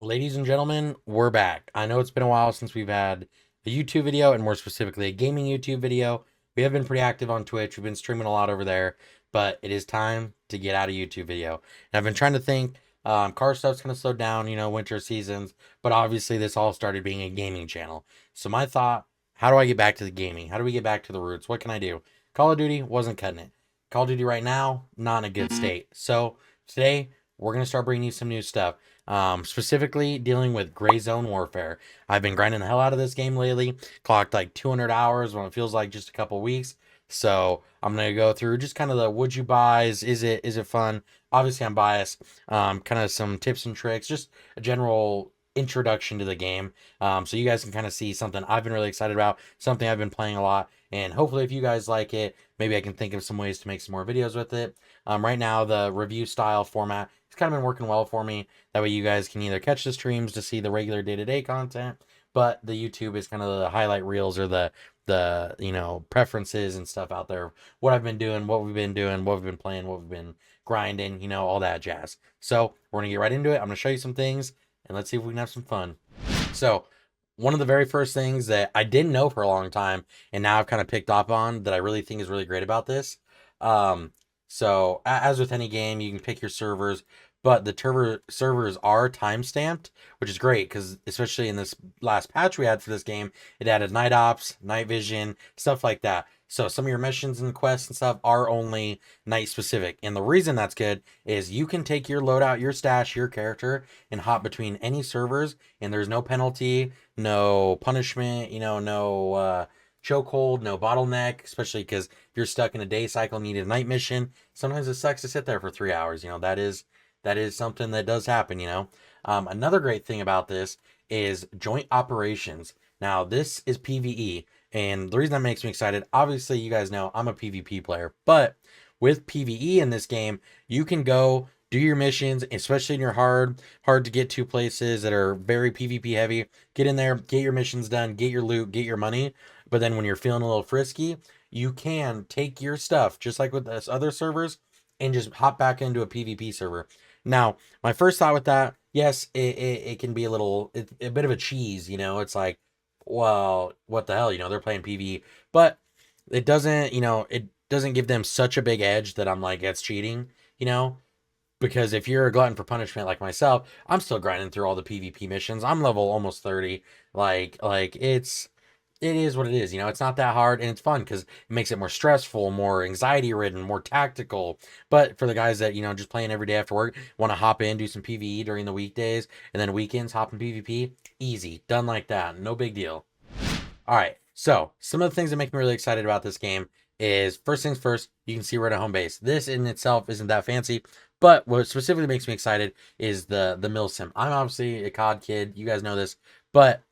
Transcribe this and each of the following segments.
Ladies and gentlemen, we're back. I know it's been a while since we've had a YouTube video, and more specifically, a gaming YouTube video. We have been pretty active on Twitch. We've been streaming a lot over there, but it is time to get out of YouTube video. And I've been trying to think. Car stuff's kind of slowed down, winter seasons, but obviously this all started being a gaming channel. So my thought, how do I get back to the gaming? How do we get back to the roots? What can I do? Call of Duty wasn't cutting it. Call of Duty right now, not in a good state. So today, we're going to start bringing you some new stuff. Specifically dealing with gray zone warfare. I've been grinding the hell out of this game lately. Clocked like 200 hours when it feels like just a couple weeks. So I'm gonna go through just kind of the would you buys. Is it fun? Obviously I'm biased. Kind of some tips and tricks. Just a general introduction to the game. So you guys can kind of see something I've been really excited about. Something I've been playing a lot. And hopefully if you guys like it, maybe I can think of some ways to make some more videos with it. Right now the review style format it's kind of been working well for me. That way you guys can either catch the streams to see the regular day-to-day content, but the YouTube is kind of the highlight reels or the preferences and stuff out there. What I've been doing, what we've been doing, what we've been playing, what we've been grinding, all that jazz. So we're gonna get right into it. I'm gonna show you some things and let's see if we can have some fun. So one of the very first things that I didn't know for a long time and now I've kind of picked up on that I really think is really great about this. So as with any game, you can pick your servers, but the servers are time stamped, which is great because especially in this last patch we had for this game, it added night ops, night vision, stuff like that. So some of your missions and quests and stuff are only night specific. And the reason that's good is you can take your loadout, your stash, your character, and hop between any servers, and there's no penalty, no punishment, no chokehold, no bottleneck, especially because if you're stuck in a day cycle and need a night mission, sometimes it sucks to sit there for 3 hours. That is something that does happen. Another great thing about this is joint operations. Now this is PvE, and the reason that makes me excited, obviously you guys know I'm a PvP player, but with PvE in this game, you can go do your missions, especially in your hard to get to places that are very PvP heavy. Get in there, get your missions done, get your loot, get your money. But then when you're feeling a little frisky, you can take your stuff, just like with this other servers, and just hop back into a PvP server. Now, my first thought with that, yes, it can be a bit of a cheese, it's like, well, what the hell, they're playing PvE, but it doesn't give them such a big edge that I'm like, that's cheating, because if you're a glutton for punishment like myself, I'm still grinding through all the PvP missions. I'm level almost 30. Like it is what it is. It's not that hard and it's fun because it makes it more stressful, more anxiety ridden, more tactical. But for the guys that, just playing every day after work, want to hop in, do some PvE during the weekdays and then weekends, hop in PvP, easy, done like that. No big deal. All right. So some of the things that make me really excited about this game is first things first, you can see we're at a home base. This in itself isn't that fancy, but what specifically makes me excited is the mill sim. I'm obviously a COD kid. You guys know this, but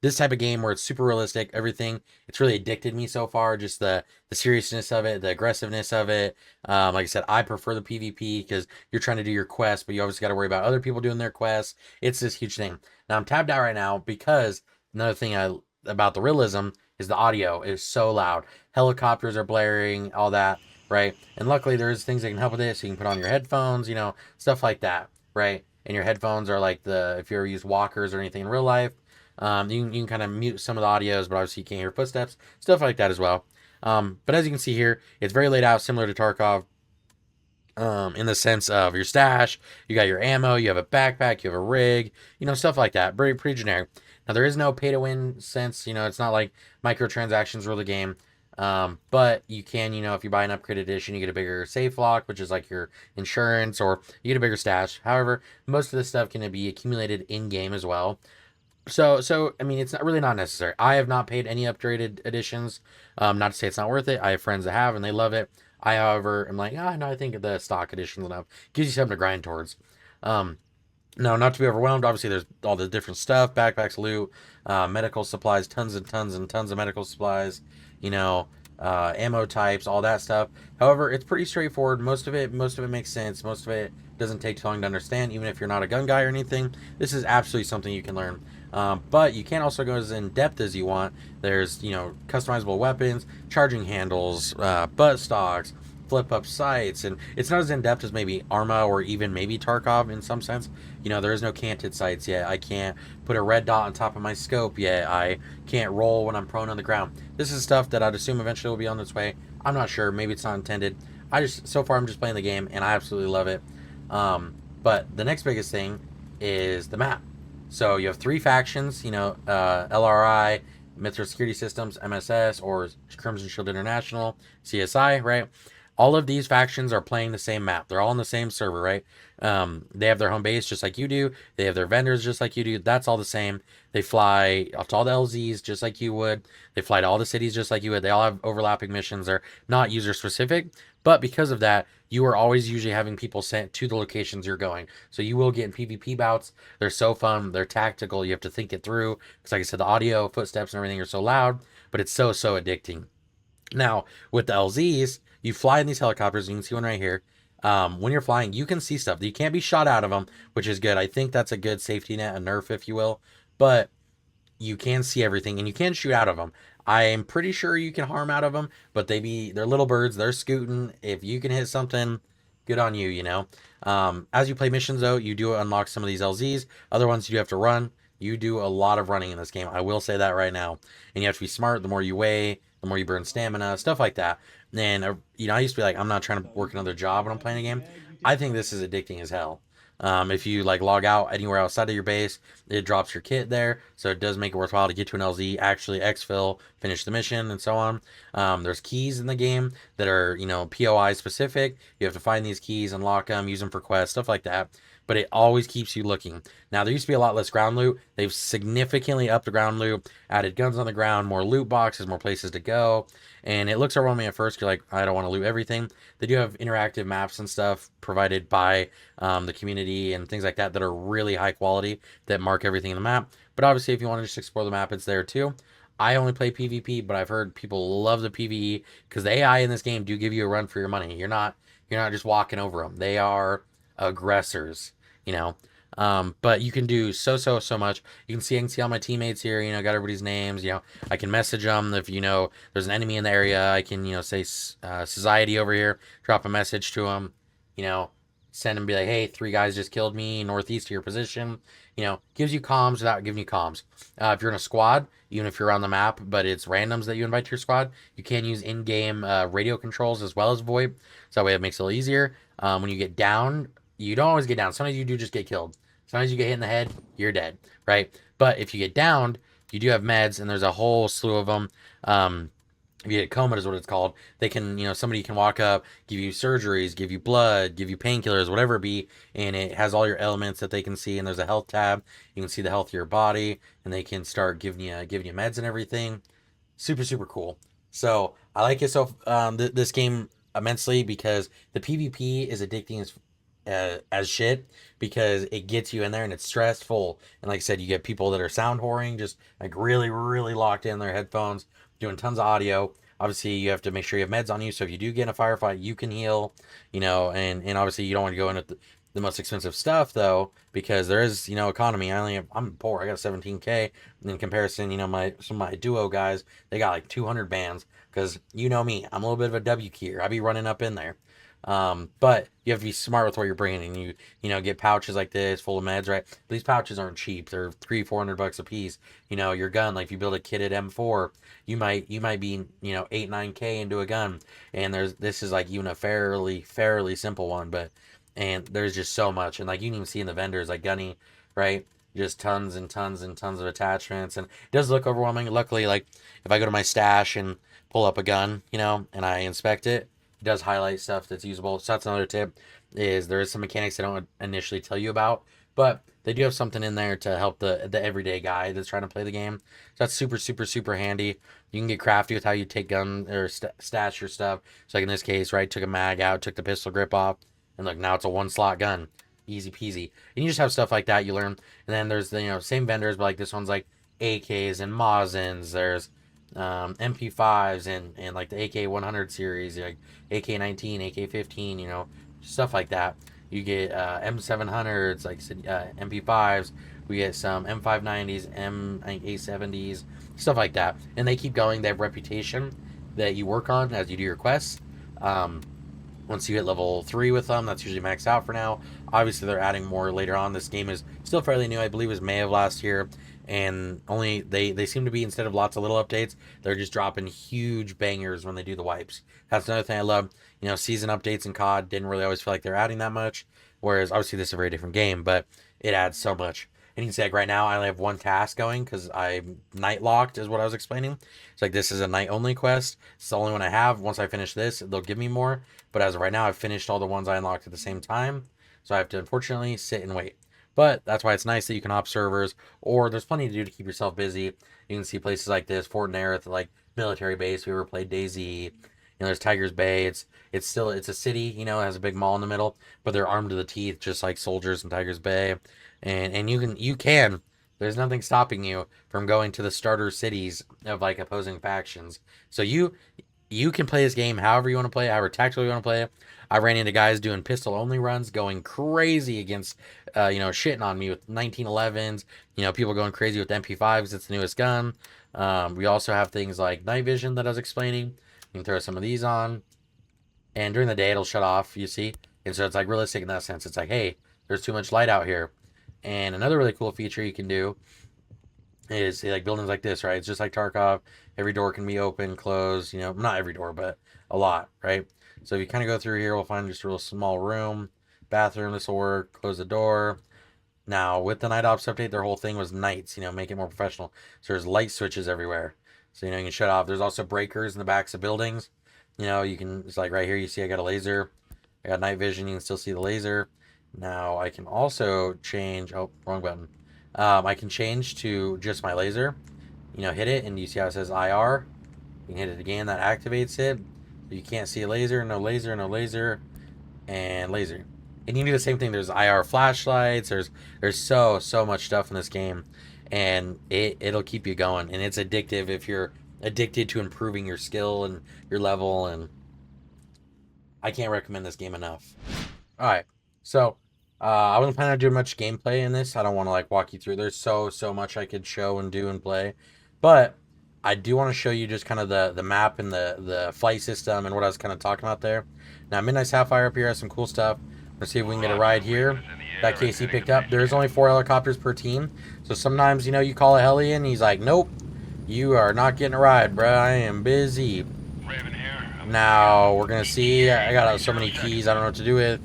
this type of game where it's super realistic, everything, it's really addicted me so far. Just the seriousness of it, the aggressiveness of it. Like I said, I prefer the PvP because you're trying to do your quest, but you obviously got to worry about other people doing their quests. It's this huge thing. Now I'm tabbed out right now because another thing about the realism is the audio is so loud. Helicopters are blaring, all that, right? And luckily there's things that can help with this. So you can put on your headphones, stuff like that, right? And your headphones are like if you ever use walkers or anything in real life, you can kind of mute some of the audios, but obviously you can't hear footsteps, stuff like that as well. But as you can see here, it's very laid out, similar to Tarkov, in the sense of your stash, you got your ammo, you have a backpack, you have a rig, stuff like that. Pretty generic. Now there is no pay to win sense, it's not like microtransactions rule the game. But you can, if you buy an upgrade edition, you get a bigger safe lock, which is like your insurance, or you get a bigger stash. However, most of this stuff can be accumulated in game as well. So I mean, it's not necessary. I have not paid any upgraded editions. Not to say it's not worth it. I have friends that have and they love it. I, however, am like, no, I think the stock edition's enough. Gives you something to grind towards. No, not to be overwhelmed. Obviously, there's all the different stuff, backpacks, loot, medical supplies, tons and tons and tons of medical supplies, ammo types, all that stuff. However, it's pretty straightforward. Most of it makes sense. Most of it doesn't take too long to understand, even if you're not a gun guy or anything. This is absolutely something you can learn. But you can also go as in depth as you want. There's, customizable weapons, charging handles, butt stocks, flip up sights, and it's not as in depth as maybe Arma or even maybe Tarkov in some sense. You know, there is no canted sights yet. I can't put a red dot on top of my scope yet. I can't roll when I'm prone on the ground. This is stuff that I'd assume eventually will be on its way. I'm not sure. Maybe it's not intended. So far I'm just playing the game and I absolutely love it. But the next biggest thing is the map. So you have three factions, you know, LRI, Mithra Security Systems, MSS, or Crimson Shield International, CSI, right? All of these factions are playing the same map. They're all on the same server, right? They have their home base just like you do. They have their vendors just like you do. That's all the same. They fly to all the LZs just like you would. They fly to all the cities just like you would. They all have overlapping missions. They're not user specific, but because of that, you are always usually having people sent to the locations you're going. So you will get in PvP bouts. They're so fun. They're tactical. You have to think it through. Because like I said, the audio, footsteps, and everything are so loud, but it's so addicting. Now, with the LZs, you fly in these helicopters. You can see one right here. When you're flying, you can see stuff. You can't be shot out of them, which is good. I think that's a good safety net, a nerf, if you will. But you can see everything and you can shoot out of them. I am pretty sure you can harm out of them, but they're little birds. They're scooting. If you can hit something, good on you, you know. As you play missions, though, you do unlock some of these LZs. Other ones you do have to run. You do a lot of running in this game. I will say that right now. And you have to be smart. The more you weigh, the more you burn stamina, stuff like that. And, you know, I used to be like, I'm not trying to work another job when I'm playing a game. I think this is addicting as hell. If you like log out anywhere outside of your base, it drops your kit there, so it does make it worthwhile to get to an LZ, actually exfil, finish the mission, and so on. There's keys in the game that are, you know, POI specific. You have to find these keys, unlock them, use them for quests, stuff like that. But it always keeps you looking. Now, there used to be a lot less ground loot. They've significantly upped the ground loot, added guns on the ground, more loot boxes, more places to go. And it looks overwhelming at first. You're like, I don't want to loot everything. They do have interactive maps and stuff provided by the community and things like that that are really high quality that mark everything in the map. But obviously, if you want to just explore the map, it's there too. I only play PvP, but I've heard people love the PvE because the AI in this game do give you a run for your money. You're not just walking over them. They are aggressors, you know. But you can do so much. I can see all my teammates here, you know, got everybody's names, you know, I can message them if, you know, there's an enemy in the area. I can, you know, say, society over here, drop a message to them, you know, send them, be like, hey, 3 guys just killed me northeast of your position, you know, gives you comms without giving you comms. If you're in a squad, even if you're on the map, but it's randoms that you invite to your squad, you can use in-game radio controls as well as VoIP, so that way it makes it a little easier. When you get down, you don't always get down. Sometimes you do just get killed. Sometimes you get hit in the head, you're dead, right? But if you get downed, you do have meds, and there's a whole slew of them. If you get coma is what it's called. They can, you know, somebody can walk up, give you surgeries, give you blood, give you painkillers, whatever it be, and it has all your elements that they can see. And there's a health tab. You can see the health of your body, and they can start giving you meds and everything. Super cool. So I like it this game immensely because the PvP is addicting as shit because it gets you in there and it's stressful. And like I said, you get people that are sound whoring, just like really locked in their headphones, doing tons of audio. Obviously, you have to make sure you have meds on you, so if you do get in a firefight, you can heal, you know, and obviously you don't want to go in at the most expensive stuff though, because there is, you know, economy. I'm poor. I got 17K. In comparison, you know, some of my duo guys, they got like 200 bands because you know me, I'm a little bit of a W keyer. I be running up in there. But you have to be smart with what you're bringing, and you know, get pouches like this full of meds, right? These pouches aren't cheap. They're $300-400 a piece. You know, your gun, like if you build a kitted M4, you might be, you know, 8-9K into a gun, and this is like even a fairly simple one, and there's just so much, and like you can even see in the vendors like Gunny, right? Just tons and tons of attachments, and it does look overwhelming. Luckily, like if I go to my stash and pull up a gun, you know, and I inspect it, it does highlight stuff that's usable. So that's another tip, is there is some mechanics they don't initially tell you about, but they do have something in there to help the everyday guy that's trying to play the game. So that's super handy. You can get crafty with how you take gun or stash your stuff. So like in this case, right, took a mag out, took the pistol grip off, and look, now it's a 1-slot gun. Easy peasy. And you just have stuff like that you learn. And then there's the, you know, same vendors, but like this one's like AKs and Mazins. There's MP5s and like the AK-100 series, like AK-19, AK-15, you know, stuff like that. You get M700s, like MP5s. We get some M590s, M870s, stuff like that. And they keep going. They have reputation that you work on as you do your quests. Once you hit level 3 with them, that's usually maxed out for now. Obviously, they're adding more later on. This game is still fairly new. I believe it was May of last year. And only they seem to be, instead of lots of little updates, they're just dropping huge bangers when they do the wipes. That's another thing I love. Season updates in COD didn't really always feel like they're adding that much. Whereas, obviously, this is a very different game, but it adds so much. And you can see, like, right now, I only have one task going because I'm night locked, is what I was explaining. It's like, this is a night only quest. It's the only one I have. Once I finish this, they'll give me more. But as of right now, I've finished all the ones I unlocked at the same time. So I have to, unfortunately, sit and wait. But that's why it's nice that you can hop servers, or there's plenty to do to keep yourself busy. You can see places like this, Fort Nerith, like military base. We ever played DayZ. There's Tiger's Bay. It's still a city. It has a big mall in the middle, but they're armed to the teeth, just like soldiers in Tiger's Bay. And you can. There's nothing stopping you from going to the starter cities of like opposing factions. So you can play this game however you want to play it, however tactical you want to play it. I ran into guys doing pistol only runs, going crazy against, shitting on me with 1911s. People going crazy with MP5s. It's the newest gun. We also have things like night vision that I was explaining. You can throw some of these on, and during the day it'll shut off. You see, and so it's like realistic in that sense. It's like, hey, there's too much light out here. And another really cool feature you can do is like buildings like this, right? It's just like Tarkov. Every door can be open, closed, not every door, but a lot, right? So if you kind of go through here, we'll find just a real small room, bathroom, this will work, close the door. Now, with the Night Ops update, their whole thing was nights, make it more professional. So there's light switches everywhere. So, you can shut off. There's also breakers in the backs of buildings. You can, it's like right here, you see I got a laser. I got night vision, you can still see the laser. Now, I can also change, oh, wrong button. I can change to just my laser. Hit it, and you see how it says IR. You can hit it again, that activates it. You can't see a laser, no laser, no laser, and laser. And you can do the same thing. There's IR flashlights. There's so much stuff in this game, and it'll keep you going. And it's addictive if you're addicted to improving your skill and your level. And I can't recommend this game enough. All right, so I wasn't planning on doing much gameplay in this. I don't want to like walk you through. There's so much I could show and do and play, but I do want to show you just kind of the map and the flight system and what I was kind of talking about there. Now, Midnight Sapphire up here has some cool stuff. Let's see if we can get a ride here. That KC picked up. There's only 4 helicopters per team. So sometimes, you call a heli in, he's like, nope, you are not getting a ride, bro. I am busy. Now, we're going to see. I got so many keys I don't know what to do with.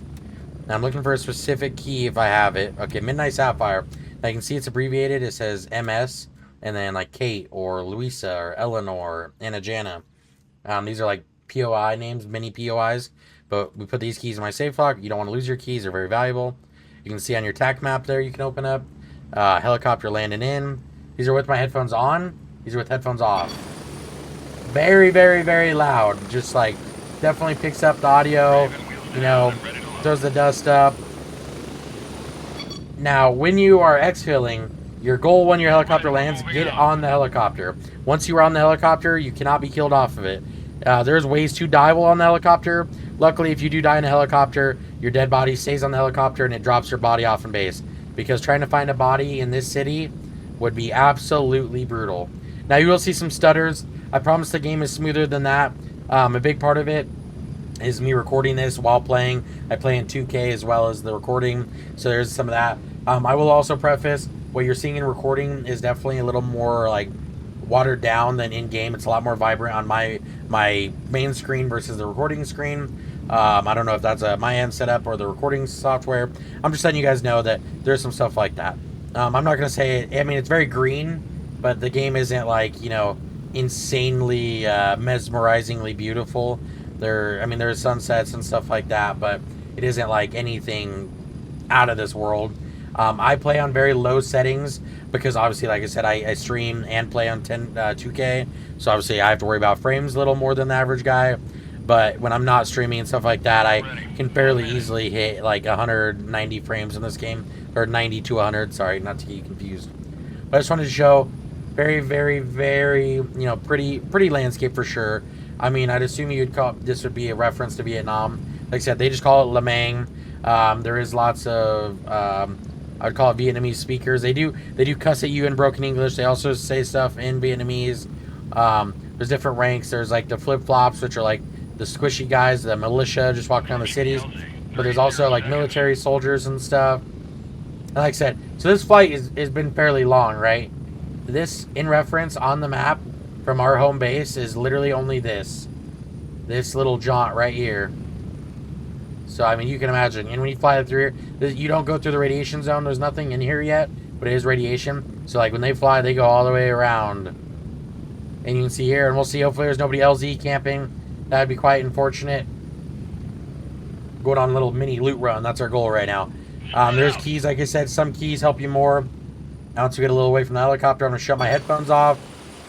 Now, I'm looking for a specific key if I have it. Okay, Midnight Sapphire. Now, you can see it's abbreviated. It says MS. And then like Kate or Louisa or Eleanor, Anna Jana. These are like POI names, mini POIs. But we put these keys in my safe lock. You don't want to lose your keys. They're very valuable. You can see on your TAC map there you can open up. Helicopter landing in. These are with my headphones on. These are with headphones off. Very, very, very loud. Just like definitely picks up the audio. Throws the dust up. Now, when you are exhaling, your goal when your helicopter lands, get on the helicopter. Once you are on the helicopter, you cannot be killed off of it. There's ways to die while on the helicopter. Luckily, if you do die in a helicopter, your dead body stays on the helicopter and it drops your body off in base. Because trying to find a body in this city would be absolutely brutal. Now, you will see some stutters. I promise the game is smoother than that. A big part of it is me recording this while playing. I play in 2K as well as the recording. So there's some of that. I will also preface, what you're seeing in recording is definitely a little more like watered down than in game. It's a lot more vibrant on my main screen versus the recording screen. I don't know if that's my end setup or the recording software. I'm just letting you guys know that there's some stuff like that. I'm not gonna say it. I mean, it's very green, but the game isn't like insanely mesmerizingly beautiful. There's sunsets and stuff like that, but it isn't like anything out of this world. I play on very low settings because obviously, like I said, I stream and play on 2K. So obviously I have to worry about frames a little more than the average guy. But when I'm not streaming and stuff like that, I can fairly easily hit like 190 frames in this game. Or 90 to 100, sorry, not to get you confused. But I just wanted to show very, very, very, pretty landscape for sure. I mean, I'd assume you'd call this would be a reference to Vietnam. Like I said, they just call it Lemang. There is lots of I'd call it Vietnamese speakers. They do cuss at you in broken English. They also say stuff in Vietnamese. There's different ranks. There's like the flip flops, which are like the squishy guys, the militia, just walking around the cities. But there's also like military soldiers and stuff. And like I said, so this flight has been fairly long, right? This, in reference on the map from our home base, is literally only this little jaunt right here. So I mean, you can imagine. And when you fly through here, you don't go through the radiation zone. There's nothing in here yet, but it is radiation. So like when they fly, they go all the way around. And you can see here, and we'll see. Hopefully, there's nobody LZ camping. That'd be quite unfortunate. Going on a little mini loot run. That's our goal right now. There's keys, like I said. Some keys help you more. Now, once we get a little away from the helicopter, I'm going to shut my headphones off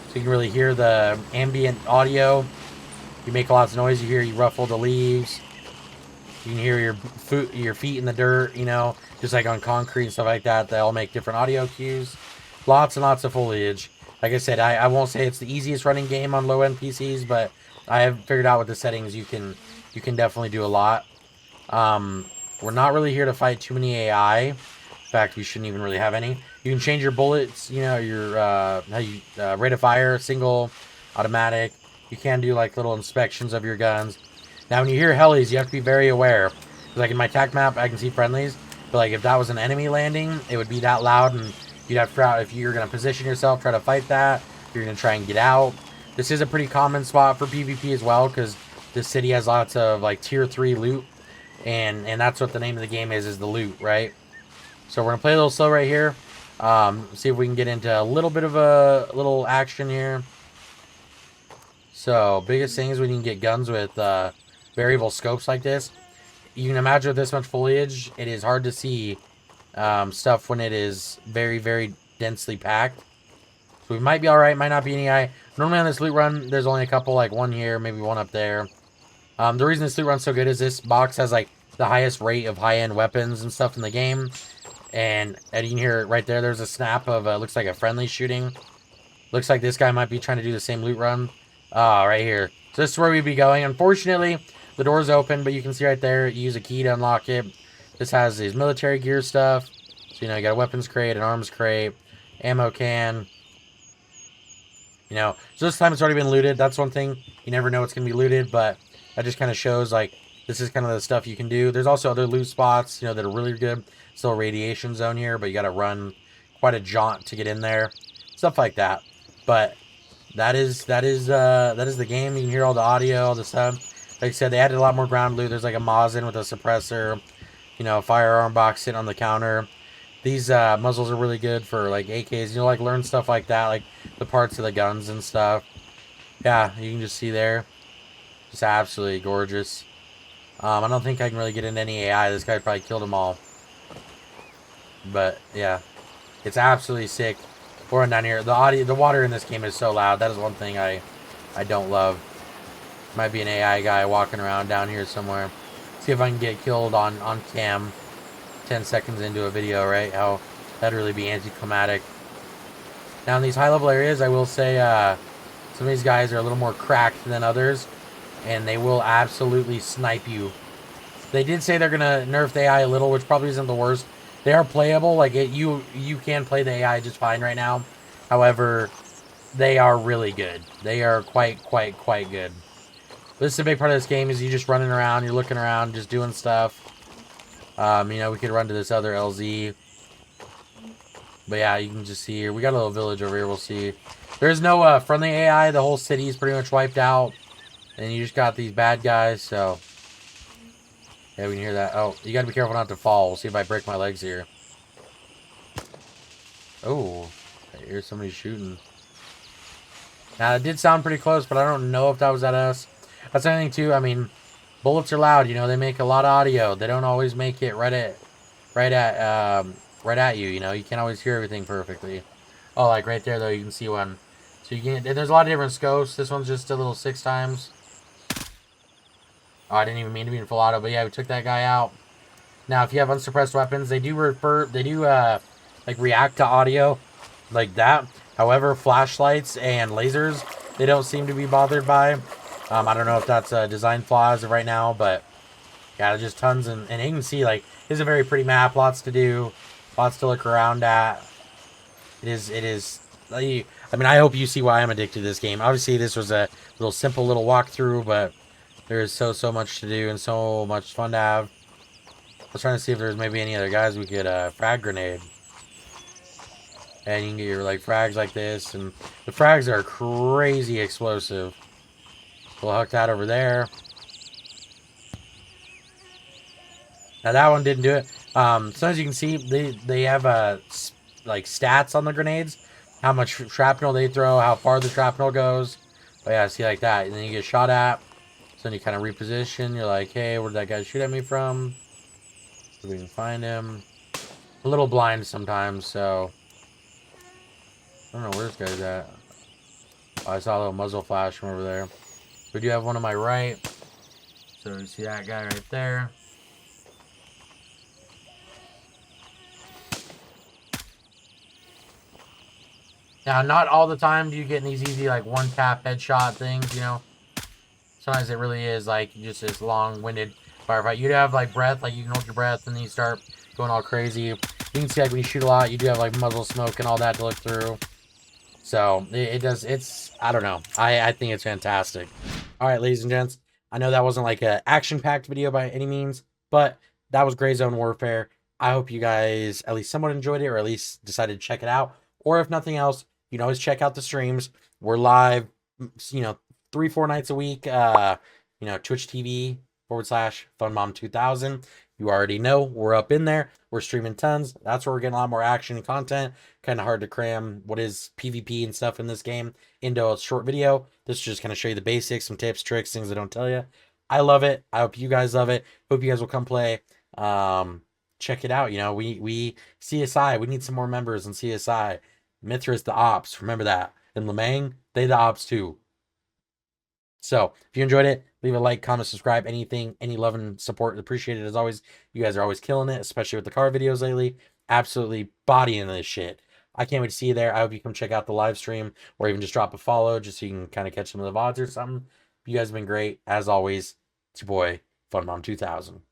so you can really hear the ambient audio. You make lots of noise. You hear you ruffle the leaves. You can hear your feet in the dirt, you know, just like on concrete and stuff like that. They all make different audio cues. Lots and lots of foliage. Like I said, I won't say it's the easiest running game on low-end PCs, but I have figured out with the settings you can definitely do a lot. We're not really here to fight too many AI. In fact, we shouldn't even really have any. You can change your bullets, you know, your rate of fire, single, automatic. You can do like little inspections of your guns. Now, when you hear helis, you have to be very aware. Like in my TAC map, I can see friendlies, but like if that was an enemy landing, it would be that loud, and you'd have to figure out if you're going to position yourself, try to fight that. If you're going to try and get out. This is a pretty common spot for PvP as well, because this city has lots of like tier 3 loot, and that's what the name of the game is the loot, right? So we're going to play a little slow right here. See if we can get into a little bit of a little action here. So biggest thing is when you can get guns with variable scopes like this. You can imagine with this much foliage, it is hard to see stuff when it is very, very densely packed. So we might be alright, might not be any eye. Normally on this loot run, there's only a couple, like one here, maybe one up there. The reason this loot run's so good is this box has like the highest rate of high-end weapons and stuff in the game. And you can hear it right there. There's a snap of, looks like a friendly shooting. Looks like this guy might be trying to do the same loot run. Right here. So this is where we'd be going. Unfortunately, the door's open, but you can see right there, you use a key to unlock it. This has his military gear stuff. So, you know, you got a weapons crate, an arms crate, ammo can. You know, so this time it's already been looted. That's one thing. You never know what's going to be looted, but that just kind of shows, like, this is kind of the stuff you can do. There's also other loot spots, you know, that are really good. Still a radiation zone here, but you got to run quite a jaunt to get in there. Stuff like that. But that is the game. You can hear all the audio, all the stuff. Like I said, they added a lot more ground loot. There's like a Mosin with a suppressor, you know, firearm box sitting on the counter. These muzzles are really good for like AKs. You know, like learn stuff like that, like the parts of the guns and stuff. Yeah, you can just see there. Just absolutely gorgeous. I don't think I can really get into any AI. This guy probably killed them all. But yeah, it's absolutely sick. We're down here. The water in this game is so loud. That is one thing I don't love. Might be an AI guy walking around down here somewhere. See if I can get killed on cam. 10 seconds into a video, right? How that'd really be anticlimactic. Now in these high level areas, I will say some of these guys are a little more cracked than others, and they will absolutely snipe you. They did say they're gonna nerf the AI a little, which probably isn't the worst. They are playable. Like you can play the AI just fine right now. However, they are really good. They are quite good. This is a big part of this game. Is you just running around, you're looking around, just doing stuff. You know, we could run to this other LZ. But yeah, you can just see here. We got a little village over here. We'll see. There's no friendly AI. The whole city is pretty much wiped out. And you just got these bad guys, so... Yeah, we can hear that. Oh, you gotta be careful not to fall. We'll see if I break my legs here. Oh, I hear somebody shooting. Now, it did sound pretty close, but I don't know if that was at us. That's another thing, too. I mean, bullets are loud. You know, they make a lot of audio. They don't always make it right at you. You know, you can't always hear everything perfectly. Oh, like right there, though, you can see one. So you can. There's a lot of different scopes. This one's just a little 6 times. Oh, I didn't even mean to be in full auto, but yeah, we took that guy out. Now, if you have unsuppressed weapons, they do like react to audio like that. However, flashlights and lasers, they don't seem to be bothered by. I don't know if that's a design flaw as of right now, but yeah, just tons, and you can see, like, it's a very pretty map, lots to do, lots to look around at. It is, I mean, I hope you see why I'm addicted to this game. Obviously, this was a simple little walkthrough, but There is so much to do and so much fun to have. I was trying to see if there's maybe any other guys we could frag grenade. And you can get your like frags like this, and the frags are crazy explosive. We'll huck that over there. Now that one didn't do it. So as you can see, they have like stats on the grenades, how much shrapnel they throw, how far the shrapnel goes. But yeah, see like that, and then you get shot at. So then you kind of reposition. You're like, hey, where did that guy shoot at me from? So we can find him. A little blind sometimes, so I don't know where this guy's at. Oh, I saw a little muzzle flash from over there. We do have one on my right. So you see that guy right there. Now, not all the time do you get these easy, like, one-tap headshot things, you know? Sometimes it really is, like, just this long-winded firefight. You'd have, like, breath, like, you can hold your breath, and then you start going all crazy. You can see, like, when you shoot a lot, you do have, like, muzzle smoke and all that to look through. So, it does, I don't know. I think it's fantastic. All right, ladies and gents, I know that wasn't, like, an action-packed video by any means, but that was Gray Zone Warfare. I hope you guys at least somewhat enjoyed it, or at least decided to check it out. Or if nothing else, you can always check out the streams. We're live, 3-4 nights a week. Twitch TV /FunMom2000. You already know we're up in there. We're streaming tons. That's where we're getting a lot more action and content. Kind of hard to cram what is PvP and stuff in this game into a short video. This is just kind of show you the basics, some tips, tricks, things I don't tell you. I love it. I hope you guys love it. Hope you guys will come play. Check it out. We CSI. We need some more members in CSI. Mithra's the ops. Remember that. And Lemang, they the ops too. So if you enjoyed it, leave a like, comment, subscribe, anything, any love and support appreciated as always. You guys are always killing it, especially with the car videos lately. Absolutely bodying this shit. I can't wait to see you there. I hope you come check out the live stream or even just drop a follow just so you can kind of catch some of the VODs or something. You guys have been great. As always, it's your boy, FunMom2000.